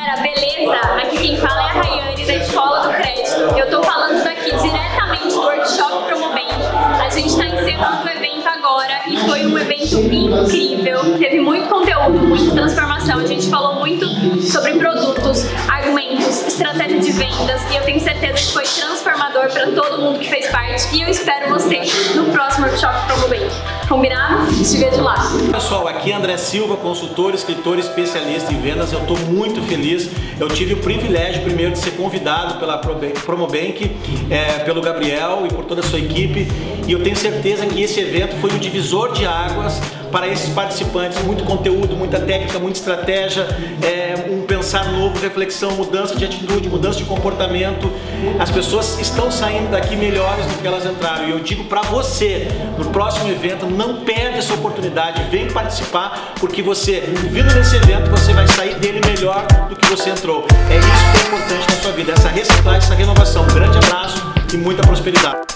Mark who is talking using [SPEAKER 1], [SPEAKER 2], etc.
[SPEAKER 1] galera, beleza? Aqui quem fala é a Rayane da Escola do Crédito. Eu tô falando daqui diretamente do Workshop PromoBank. A gente está encerrando o evento agora e foi um evento incrível. Teve muito conteúdo, muita transformação. A gente falou muito sobre produtos, argumentos, estratégia de vendas e eu tenho certeza que foi transformador para todo mundo que fez parte. E eu espero você no próximo Workshop PromoBank. Combinado? Te vejo lá.
[SPEAKER 2] Pessoal, aqui é André Silva, consultor, escritor, especialista em vendas. Eu estou muito feliz. Eu tive o privilégio primeiro de ser convidado pela PromoBank, pelo Gabriel e por toda a sua equipe. E eu tenho certeza que esse evento foi um divisor de águas para esses participantes. Muito conteúdo, muita técnica, muita estratégia, um pensar novo, reflexão, mudança de atitude, mudança de comportamento. As pessoas estão saindo daqui melhores do que elas entraram. E eu digo para você, no próximo evento, não perde essa oportunidade, vem participar, porque você, vindo nesse evento, você vai sair dele melhor do que você entrou. É isso que é importante na sua vida, essa reciclagem, essa renovação. Um grande abraço e muita prosperidade.